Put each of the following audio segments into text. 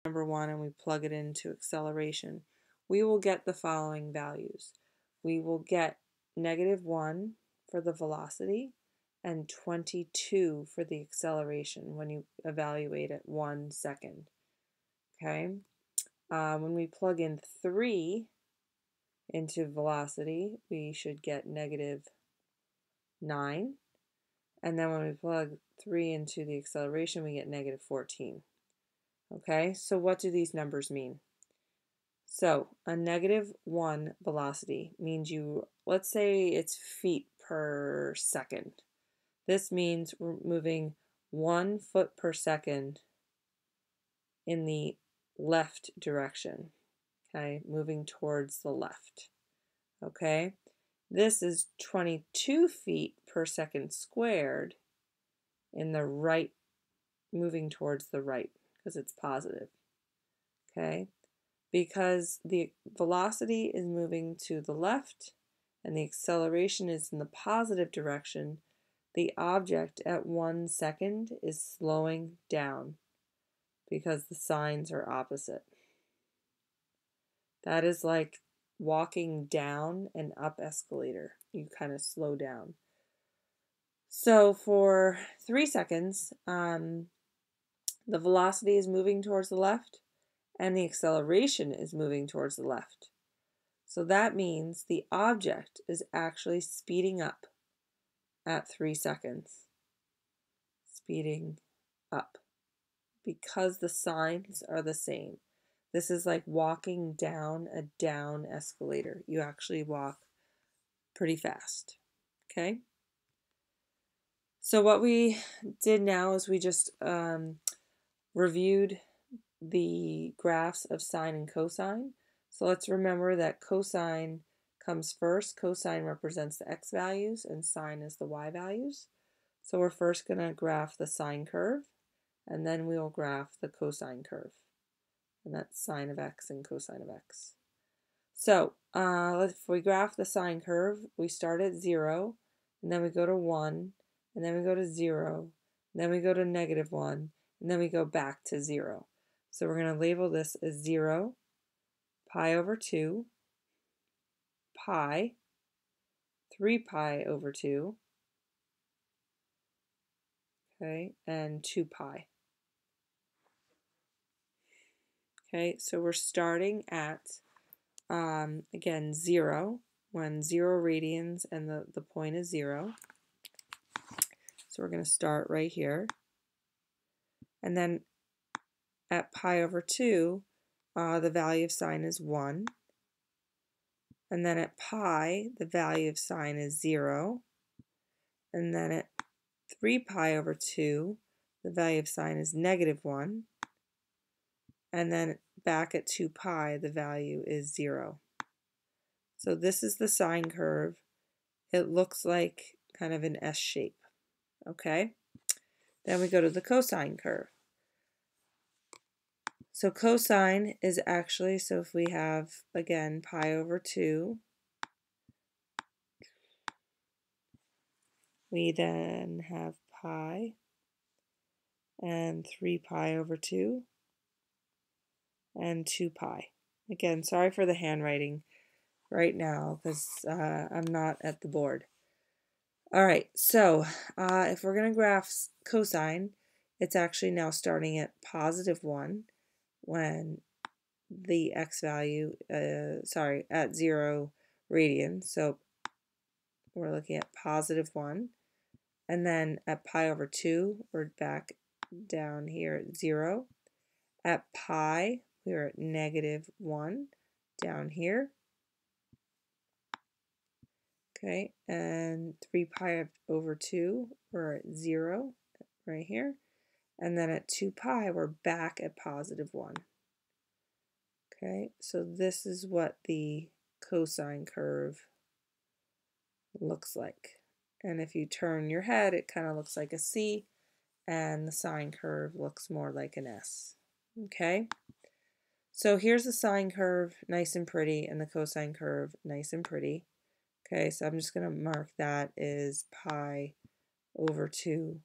number 1 and we plug it into acceleration, we will get the following values. We will get -1 for the velocity and 22 for the acceleration when you evaluate at 1 second. Okay, when we plug in 3 into velocity, we should get -9. And then when we plug 3 into the acceleration, we get -14. Okay, so what do these numbers mean? So a -1 velocity means let's say it's feet per second. This means we're moving 1 foot per second in the left direction. Okay, moving towards the left. Okay, this is 22 feet per second squared in the right, moving towards the right because it's positive. Okay, because the velocity is moving to the left and the acceleration is in the positive direction, the object at 1 second is slowing down because the signs are opposite. That is like walking down an up escalator. You kind of slow down. So for 3 seconds, the velocity is moving towards the left and the acceleration is moving towards the left. So that means the object is actually speeding up at 3 seconds. Speeding up because the signs are the same. This is like walking down a down escalator. You actually walk pretty fast. Okay? So what we did now is we just reviewed the graphs of sine and cosine. So let's remember that cosine comes first. Cosine represents the x values and sine is the y values. So we're first going to graph the sine curve and then we will graph the cosine curve. And that's sine of x and cosine of x. So if we graph the sine curve, we start at 0 and then we go to 1 and then we go to 0 and then we go to -1 and then we go back to 0. So we're going to label this as 0, pi over 2, pi, 3 pi over 2, okay, and 2 pi. Okay, so we're starting at, again, 0, when 0 radians and the point is 0. So we're going to start right here. And then at pi over 2, the value of sine is 1. And then at pi, the value of sine is 0. And then at 3 pi over 2, the value of sine is -1. And then back at 2 pi, the value is 0. So this is the sine curve. It looks like kind of an S shape. Okay? Then we go to the cosine curve. So cosine is actually, so if we have, again, pi over 2, we then have pi and 3 pi over 2 and 2 pi. Again, sorry for the handwriting right now because I'm not at the board. All right, so if we're going to graph cosine, it's actually now starting at +1 when the x value, at 0 radians. So we're looking at +1. And then at pi over 2, we're back down here at 0. At pi, we're at -1 down here. Okay, and 3 pi over 2, we're at 0 right here. And then at 2 pi, we're back at +1. Okay, so this is what the cosine curve looks like. And if you turn your head, it kind of looks like a C, and the sine curve looks more like an S. Okay, so here's the sine curve, nice and pretty, and the cosine curve, nice and pretty. Okay, so I'm just going to mark that as pi over 2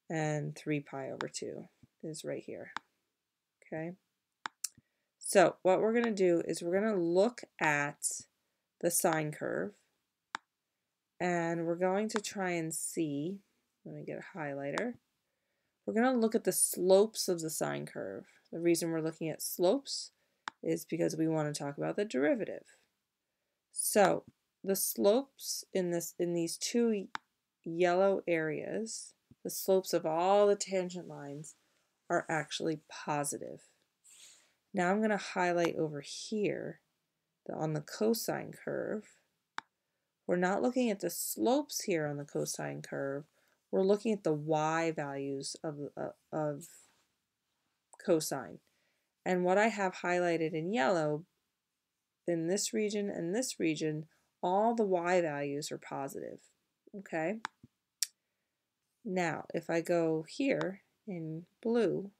and 3 pi over 2. is right here. Okay. So what we're going to do is we're going to look at the sine curve, and we're going to try and see, let me get a highlighter. We're going to look at the slopes of the sine curve. The reason we're looking at slopes is because we want to talk about the derivative. So the slopes in these two yellow areas, the slopes of all the tangent lines are actually positive. Now I'm going to highlight over here on the cosine curve. We're not looking at the slopes here on the cosine curve. We're looking at the y values of cosine. And what I have highlighted in yellow, in this region and this region, all the y values are positive. Okay? Now, if I go here in blue,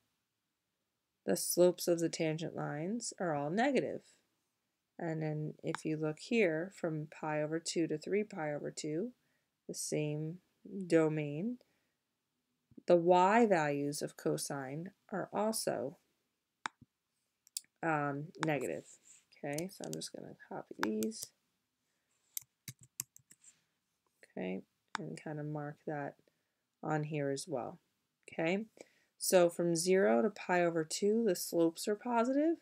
the slopes of the tangent lines are all negative. And then if you look here from pi over 2 to 3 pi over 2, the same domain, the y values of cosine are also negative. Okay, so I'm just going to copy these. Okay, and kind of mark that on here as well. Okay, so from 0 to pi over 2, the slopes are positive,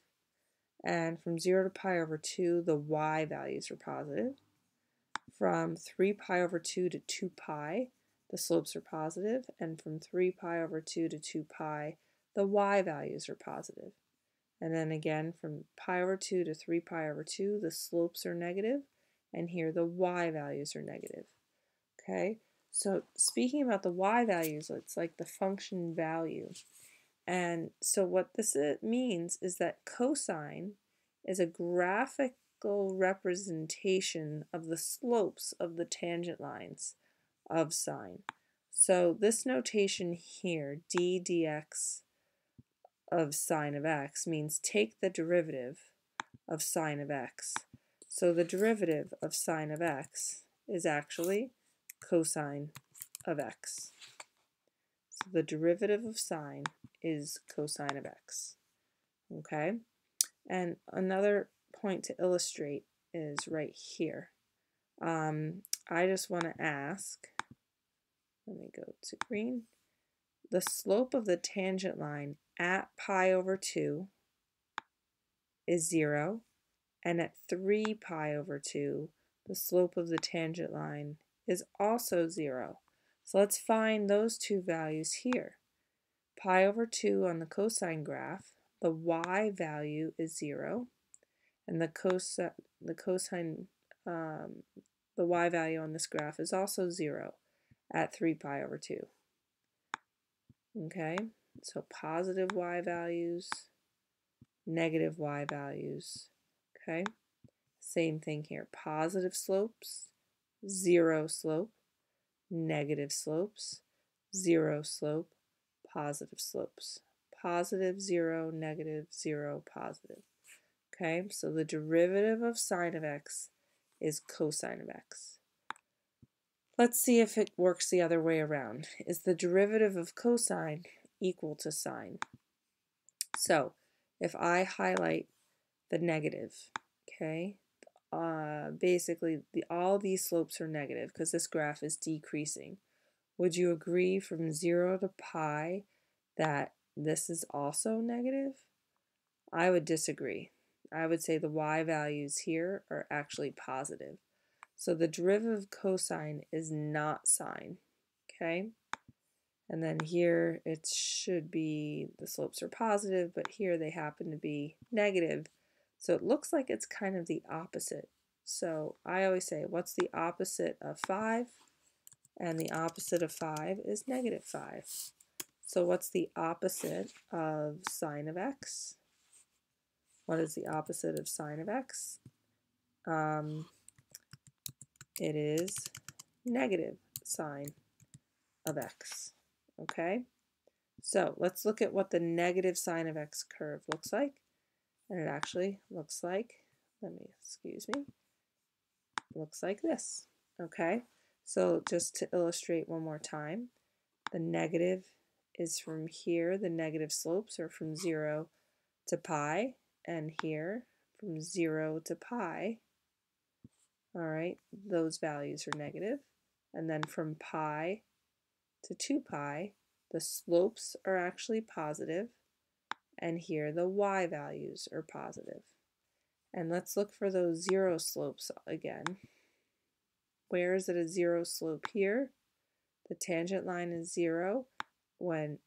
and from 0 to pi over 2, the y values are positive. From 3 pi over 2 to 2 pi, the slopes are positive, and from 3 pi over 2 to 2 pi, the y values are positive. And then again, from pi over 2 to 3 pi over 2, the slopes are negative, and here the y values are negative. Okay, so speaking about the y values, it's like the function value. And so what this means is that cosine is a graphical representation of the slopes of the tangent lines of sine. So this notation here, d dx of sine of x, means take the derivative of sine of x. So the derivative of sine of x is actually cosine of x. So the derivative of sine is cosine of x. Okay? And another point to illustrate is right here. I just want to ask, let me go to green, the slope of the tangent line at pi over 2 is 0, and at 3 pi over 2, the slope of the tangent line is also 0. So let's find those two values here. Pi over 2 on the cosine graph, the y value is 0, and the y value on this graph is also 0 at 3 pi over 2. Okay, so positive y values, negative y values. Okay, same thing here. Positive slopes, 0 slope, negative slopes, 0 slope, positive slopes. Positive, 0, negative, 0, positive. Okay, so the derivative of sine of x is cosine of x. Let's see if it works the other way around. Is the derivative of cosine equal to sine? So if I highlight the negative, okay, basically all these slopes are negative because this graph is decreasing. Would you agree from 0 to pi that this is also negative? I would disagree. I would say the y values here are actually positive. So the derivative of cosine is not sine, okay? And then here it should be the slopes are positive, but here they happen to be negative. So it looks like it's kind of the opposite. So I always say, what's the opposite of 5? And the opposite of 5 is negative 5. So what's the opposite of sine of x? What is the opposite of sine of x? It is negative sine of x. Okay? So let's look at what the negative sine of x curve looks like. And it actually looks like, looks like this. Okay? So just to illustrate one more time, the negative is from here, the negative slopes are from 0 to pi, and here from 0 to pi. All right, those values are negative. And then from pi to 2 pi, the slopes are actually positive, and here the y values are positive. And let's look for those 0 slopes again. Where is it a 0 slope here? The tangent line is 0 when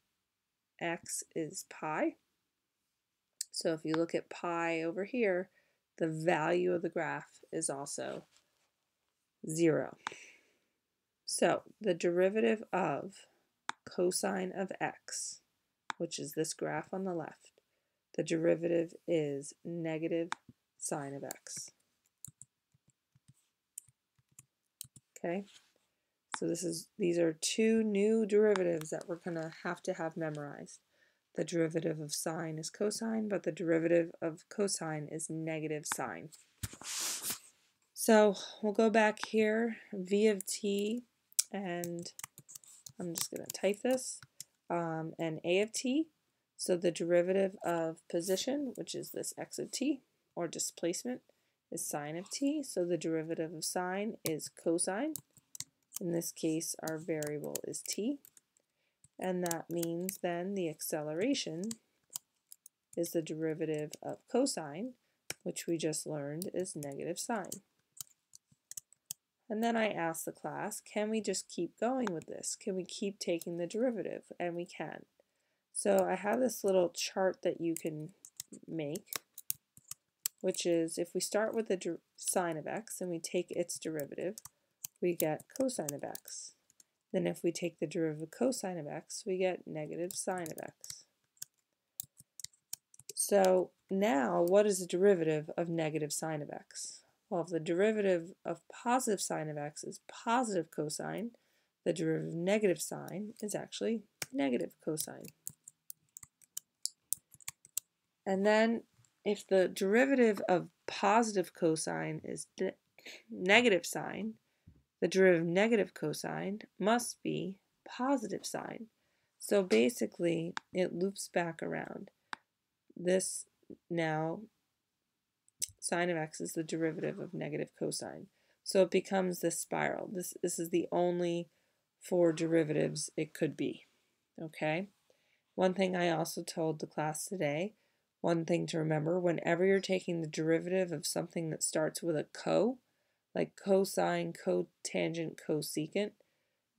x is pi. So if you look at pi over here, the value of the graph is also 0. So the derivative of cosine of x, which is this graph on the left, the derivative is negative sine of x. Okay, so these are two new derivatives that we're going to have memorized. The derivative of sine is cosine, but the derivative of cosine is negative sine. So we'll go back here, v of t, and I'm just going to type this, and a of t. So the derivative of position, which is this x of t, or displacement, is sine of t. So the derivative of sine is cosine. In this case, our variable is t. And that means then the acceleration is the derivative of cosine, which we just learned is negative sine. And then I asked the class, can we just keep going with this? Can we keep taking the derivative? And we can. So I have this little chart that you can make, which is if we start with the sine of x and we take its derivative, we get cosine of x. Then if we take the derivative of cosine of x, we get negative sine of x. So now, what is the derivative of negative sine of x? Well, if the derivative of positive sine of x is positive cosine, the derivative of negative sine is actually negative cosine. And then if the derivative of positive cosine is negative sine, the derivative of negative cosine must be positive sine. So basically, it loops back around. This now, sine of x is the derivative of negative cosine. So it becomes this spiral. This is the only 4 derivatives it could be. Okay? One thing I also told the class today, one thing to remember, whenever you're taking the derivative of something that starts with a like cosine, cotangent, cosecant,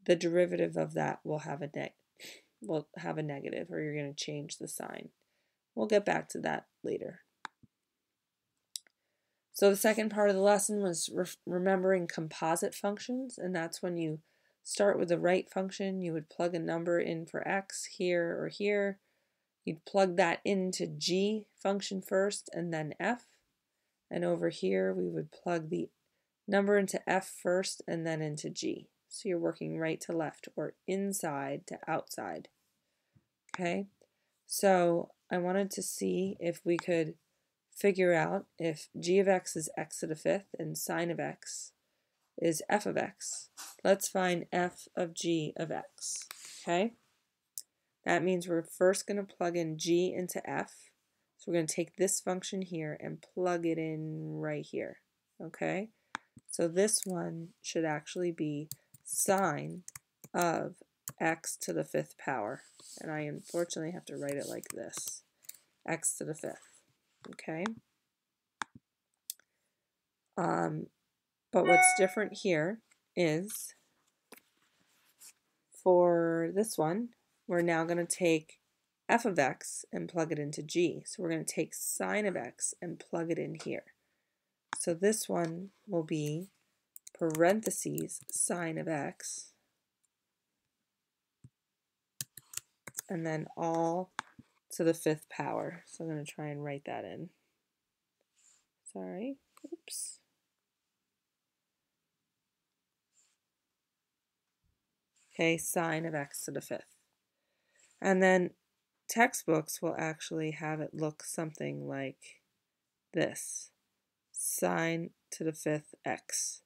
the derivative of that will have a negative, or you're going to change the sign. We'll get back to that later. So the second part of the lesson was remembering composite functions, and that's when you start with the right function, you would plug a number in for x here or here. You'd plug that into g function first and then f. And over here we would plug the number into f first and then into g. So you're working right to left or inside to outside. Okay, so I wanted to see if we could figure out if g of x is x to the 5th and sine of x is f of x. Let's find f of g of x. Okay, that means we're first going to plug in g into f. So we're going to take this function here and plug it in right here. Okay, so this one should actually be sine of x to the 5th power. And I unfortunately have to write it like this, x to the 5th. Okay. But what's different here is for this one, we're now going to take f of x and plug it into g. So we're going to take sine of x and plug it in here. So this one will be parentheses sine of x, and then all to the 5th power. So I'm going to try and write that in. Sorry. Oops. Okay, sine of x to the 5th. And then textbooks will actually have it look something like this. Sine to the 5th x.